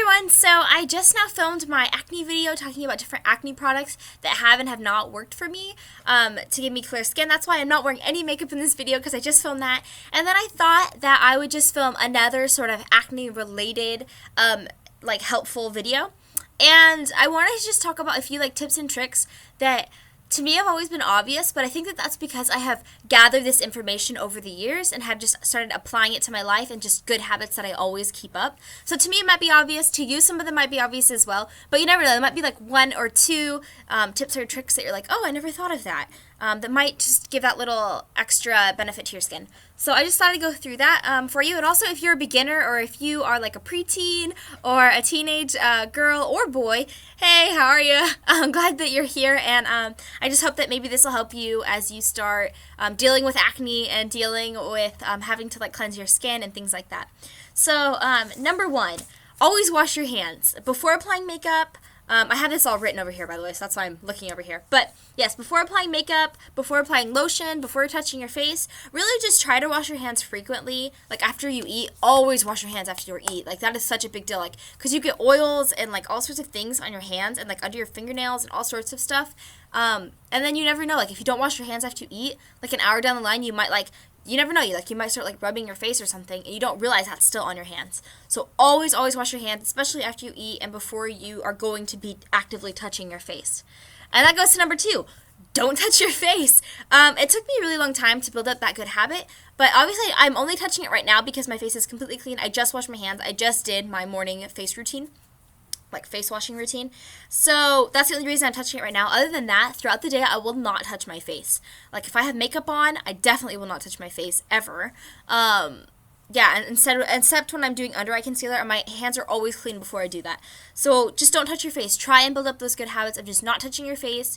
everyone, so I just now filmed my acne video talking about different acne products that have and have not worked for me to give me clear skin. That's why I'm not wearing any makeup in this video because I just filmed that. And then I thought that I would just film another sort of acne related helpful video. And I wanted to just talk about a few tips and tricks that to me have always been obvious, but I think that that's because I have gathered this information over the years and have just started applying it to my life and just good habits that I always keep up. So to me it might be obvious, to you some of them might be obvious as well, but you never know, there might be one or two tips or tricks that you're like, oh, I never thought of that. That might just give that little extra benefit to your skin. So I just thought I'd go through that for you. And also if you're a beginner or if you are like a preteen or a teenage girl or boy, hey, how are you? I'm glad that you're here, and I just hope that maybe this will help you as you start dealing with acne and dealing with having to cleanse your skin and things like that. So number one, always wash your hands before applying makeup. I have this all written over here, by the way, so that's why I'm looking over here. But yes, before applying makeup, before applying lotion, before touching your face, really just try to wash your hands frequently. After you eat, always wash your hands after you eat. That is such a big deal. Because you get oils and all sorts of things on your hands and under your fingernails and all sorts of stuff. And then you never know. If you don't wash your hands after you eat, an hour down the line, you might you never know. You might start rubbing your face or something, and you don't realize that's still on your hands. So always wash your hands, especially after you eat and before you are going to be actively touching your face. And that goes to number two. Don't touch your face. It took me a really long time to build up that good habit, but obviously I'm only touching it right now because my face is completely clean. I just washed my hands. I just did my morning face routine. Face washing routine. So that's the only reason I'm touching it right now. Other than that, throughout the day, I will not touch my face. If I have makeup on, I definitely will not touch my face ever. And except when I'm doing under eye concealer, and my hands are always clean before I do that. So just don't touch your face. Try and build up those good habits of just not touching your face.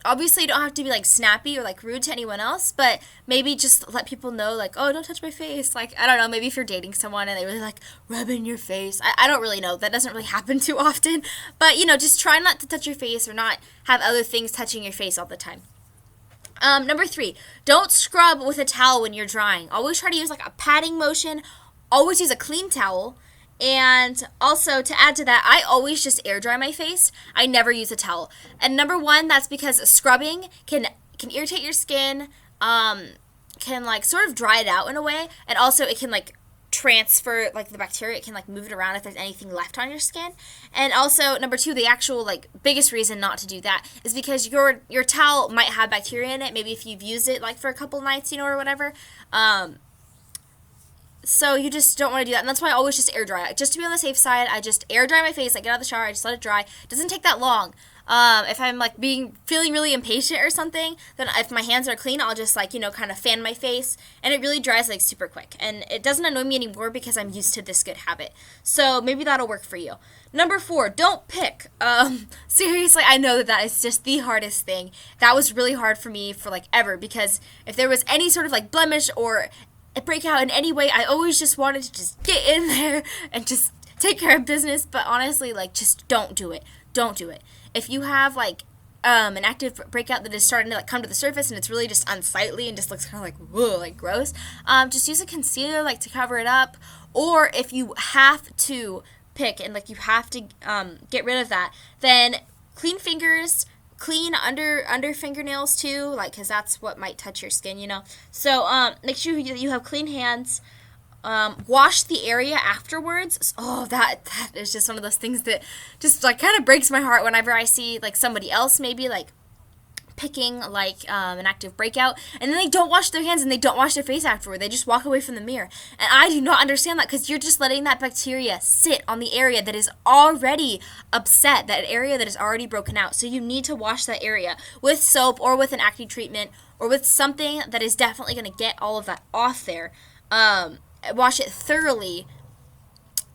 Obviously, you don't have to be snappy or rude to anyone else, but maybe just let people know oh, don't touch my face. I don't know, maybe if you're dating someone and they really rub in your face. I don't really know. That doesn't really happen too often. But, just try not to touch your face or not have other things touching your face all the time. Number three, don't scrub with a towel when you're drying. Always try to use a patting motion. Always use a clean towel. And also, to add to that, I always just air dry my face. I never use a towel. And number one, that's because scrubbing can irritate your skin, can sort of dry it out in a way, and also it can transfer the bacteria. It can move it around if there's anything left on your skin. And also, number two, the actual biggest reason not to do that is because your towel might have bacteria in it. Maybe if you've used it for a couple nights, or whatever. So you just don't want to do that, and that's why I always just air dry it. Just to be on the safe side, I just air dry my face. I get out of the shower, I just let it dry. It doesn't take that long. If I'm feeling really impatient or something, then if my hands are clean, I'll just kind of fan my face, and it really dries super quick. And it doesn't annoy me anymore because I'm used to this good habit. So maybe that'll work for you. Number four, don't pick. Seriously, I know that is just the hardest thing. That was really hard for me for ever, because if there was any sort of blemish or a breakout in any way, I always just wanted to just get in there and just take care of business. But honestly, just don't do it. Don't do it. If you have an active breakout that is starting to come to the surface and it's really just unsightly and just looks kind of whoa, gross, just use a concealer to cover it up. Or if you have to pick and you have to get rid of that, then clean fingers, clean under fingernails too, because that's what might touch your skin, So make sure you have clean hands. Wash the area afterwards. Oh, that is just one of those things that just kind of breaks my heart whenever I see somebody else maybe picking an active breakout, and then they don't wash their hands and they don't wash their face afterward. They just walk away from the mirror, and I do not understand that, because you're just letting that bacteria sit on the area that is already upset, that area that is already broken out. So you need to wash that area with soap or with an acne treatment or with something that is definitely going to get all of that off there. Wash it thoroughly,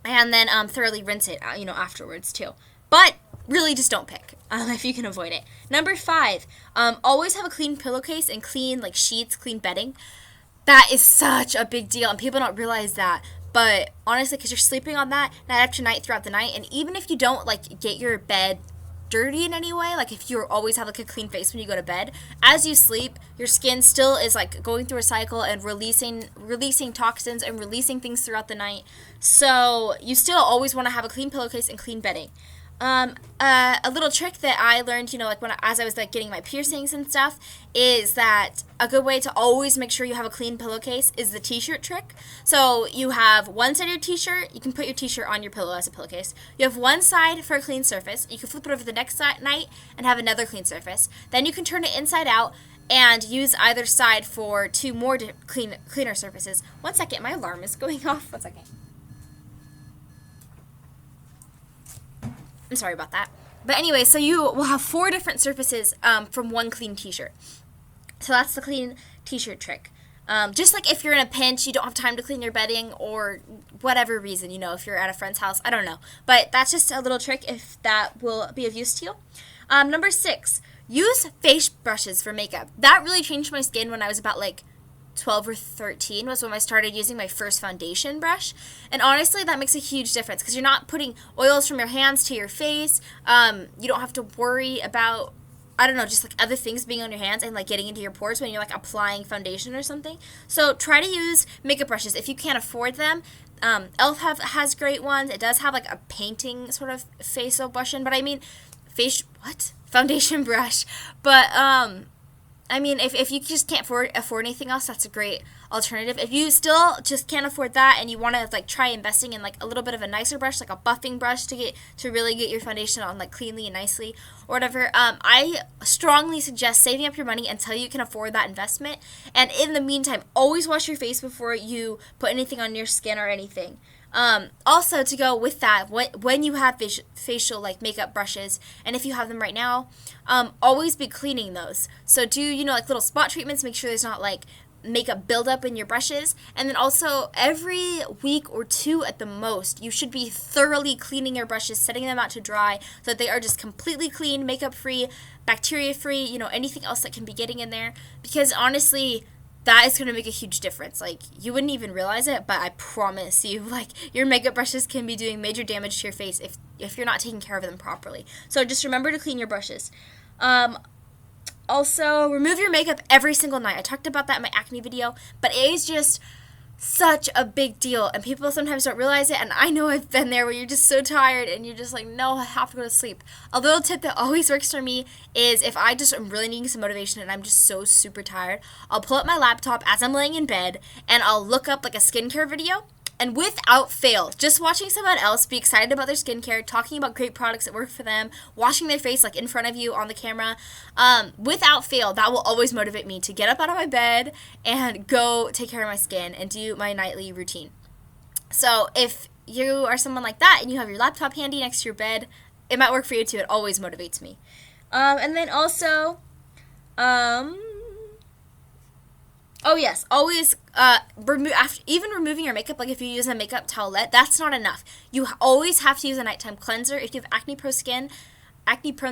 and then thoroughly rinse it afterwards too. But really, just don't pick if you can avoid it. Number five, always have a clean pillowcase and clean sheets, clean bedding. That is such a big deal, and people don't realize that. But honestly, because you're sleeping on that night after night throughout the night, and even if you don't get your bed dirty in any way, like if you always have like a clean face when you go to bed, as you sleep, your skin still is like going through a cycle and releasing toxins and releasing things throughout the night. So you still always want to have a clean pillowcase and clean bedding. A little trick that I learned, like as I was like getting my piercings and stuff, is that a good way to always make sure you have a clean pillowcase is the t-shirt trick. So you have one side of your t-shirt, you can put your t-shirt on your pillow as a pillowcase. You have one side for a clean surface. You can flip it over the next night and have another clean surface. Then you can turn it inside out and use either side for two more cleaner surfaces. One second, my alarm is going off. One second. I'm sorry about that. But anyway, so you will have 4 different surfaces from one clean t-shirt. So that's the clean t-shirt trick. Just like if you're in a pinch, you don't have time to clean your bedding or whatever reason, if you're at a friend's house, I don't know. But that's just a little trick if that will be of use to you. Number 6, use face brushes for makeup. That really changed my skin when I was about like 12 or 13 was when I started using my first foundation brush. And honestly, that makes a huge difference because you're not putting oils from your hands to your face. You don't have to worry about, just like other things being on your hands and like getting into your pores when you're like applying foundation or something. So try to use makeup brushes if you can't afford them. Elf has great ones. It does have like a painting sort of facial brush in, but foundation brush. But if you just can't afford anything else, that's a great alternative. If you still just can't afford that and you want to like try investing in like a little bit of a nicer brush, like a buffing brush to really get your foundation on like cleanly and nicely or whatever, I strongly suggest saving up your money until you can afford that investment. And in the meantime, always wash your face before you put anything on your skin or anything. Also, to go with that, when you have facial like makeup brushes, and if you have them right now, always be cleaning those. So do like little spot treatments, make sure there's not like makeup buildup in your brushes, and then also every week or 2 at the most, you should be thoroughly cleaning your brushes, setting them out to dry so that they are just completely clean, makeup free, bacteria free, anything else that can be getting in there, because honestly, that is going to make a huge difference. Like, you wouldn't even realize it, but I promise you, like, your makeup brushes can be doing major damage to your face if you're not taking care of them properly. So just remember to clean your brushes. Also, remove your makeup every single night. I talked about that in my acne video, but it is just such a big deal, and people sometimes don't realize it, and I know I've been there where you're just so tired and you're just like, no, I have to go to sleep. A little tip that always works for me is if I just am really needing some motivation and I'm just so super tired, I'll pull up my laptop as I'm laying in bed and I'll look up like a skincare video. And without fail, just watching someone else be excited about their skincare, talking about great products that work for them, washing their face like in front of you on the camera, without fail, that will always motivate me to get up out of my bed and go take care of my skin and do my nightly routine. So if you are someone like that and you have your laptop handy next to your bed, it might work for you too. It always motivates me. And then also, oh yes, always removing your makeup, like if you use a makeup towelette, that's not enough. You always have to use a nighttime cleanser. If you have acne-prone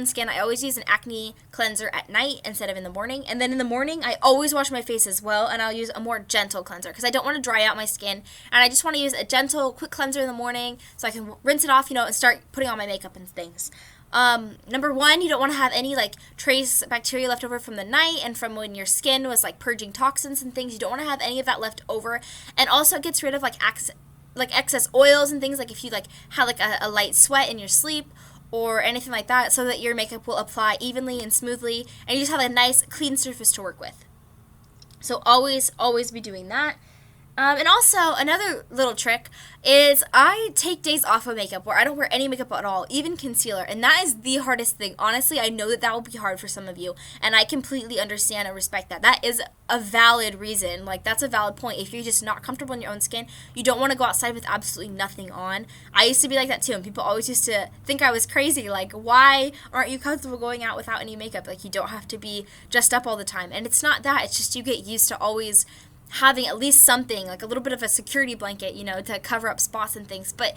skin, I always use an acne cleanser at night instead of in the morning. And then in the morning, I always wash my face as well, and I'll use a more gentle cleanser because I don't want to dry out my skin, and I just want to use a gentle, quick cleanser in the morning so I can rinse it off, and start putting on my makeup and things. Number 1, you don't want to have any like trace bacteria left over from the night and from when your skin was like purging toxins and things. You don't want to have any of that left over. And also it gets rid of like excess oils and things, like if you like have like a light sweat in your sleep or anything like that, so that your makeup will apply evenly and smoothly and you just have a nice clean surface to work with. So always be doing that. And also, another little trick is I take days off of makeup where I don't wear any makeup at all, even concealer, and that is the hardest thing. Honestly, I know that will be hard for some of you, and I completely understand and respect that. That is a valid reason. Like, that's a valid point. If you're just not comfortable in your own skin, you don't want to go outside with absolutely nothing on. I used to be like that too, and people always used to think I was crazy. Like, why aren't you comfortable going out without any makeup? Like, you don't have to be dressed up all the time. And it's not that. It's just you get used to always having at least something, like a little bit of a security blanket, to cover up spots and things. But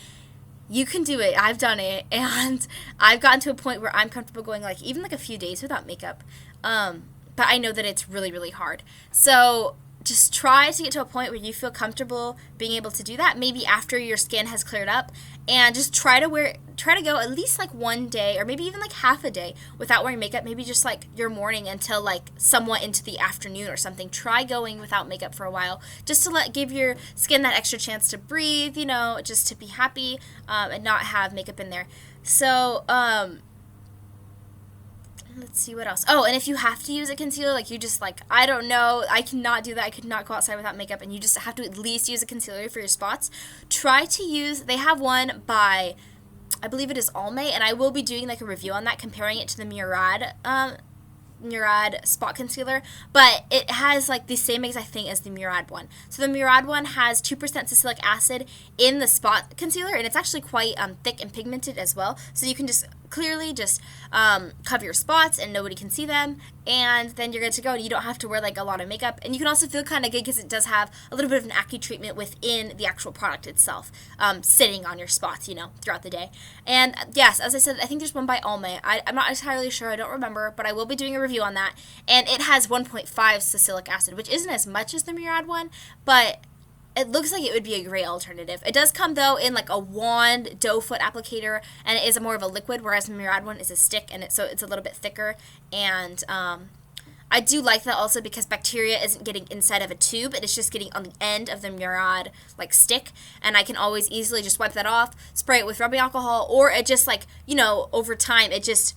you can do it. I've done it, and I've gotten to a point where I'm comfortable going even a few days without makeup. But I know that it's really, really hard. So just try to get to a point where you feel comfortable being able to do that, maybe after your skin has cleared up, and just try to go at least like one day or maybe even like half a day without wearing makeup, maybe just like your morning until like somewhat into the afternoon or something. Try going without makeup for a while, just to give your skin that extra chance to breathe, you know, just to be happy, and not have makeup in there. So let's see what else. Oh, and if you have to use a concealer, like you just like, I don't know, I cannot do that. I could not go outside without makeup, and you just have to at least use a concealer for your spots. Try to use, they have one by, I believe it is Almay, and I will be doing like a review on that, comparing it to the Murad spot concealer, but it has like the same exact thing as the Murad one. So the Murad one has 2% salicylic acid in the spot concealer, and it's actually quite thick and pigmented as well, so you can just clearly just cover your spots and nobody can see them, and then you're good to go, and you don't have to wear like a lot of makeup. And you can also feel kind of good because it does have a little bit of an acne treatment within the actual product itself, sitting on your spots, you know, throughout the day. And yes, as I said, I think there's one by Almay. I'm not entirely sure, I don't remember, but I will be doing a review on that. And it has 1.5 salicylic acid, which isn't as much as the Murad one, but it looks like it would be a great alternative. It does come, though, in like a wand doe foot applicator, and it is more of a liquid, whereas the Murad one is a stick, and so it's a little bit thicker. And I do like that also because bacteria isn't getting inside of a tube, it is just getting on the end of the Murad like stick, and I can always easily just wipe that off, spray it with rubbing alcohol, or it just like, you know, over time it just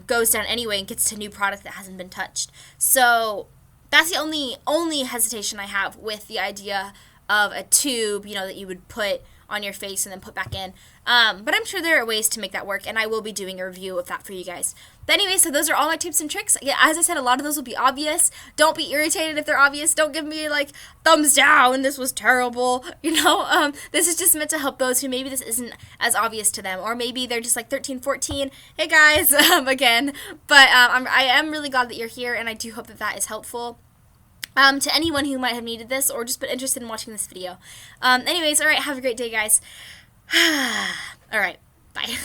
goes down anyway and gets to new product that hasn't been touched. So that's the only hesitation I have with the idea of a tube, you know, that you would put on your face and then put back in. But I'm sure there are ways to make that work, and I will be doing a review of that for you guys. But anyway, so those are all my tips and tricks. Yeah, as I said, a lot of those will be obvious. Don't be irritated if they're obvious. Don't give me like thumbs down, this was terrible. You know, this is just meant to help those who maybe this isn't as obvious to them, or maybe they're just like 13, 14. Hey guys, again. But I am really glad that you're here, and I do hope that that is helpful to anyone who might have needed this or just been interested in watching this video. Anyways, alright, have a great day, guys. Alright, bye.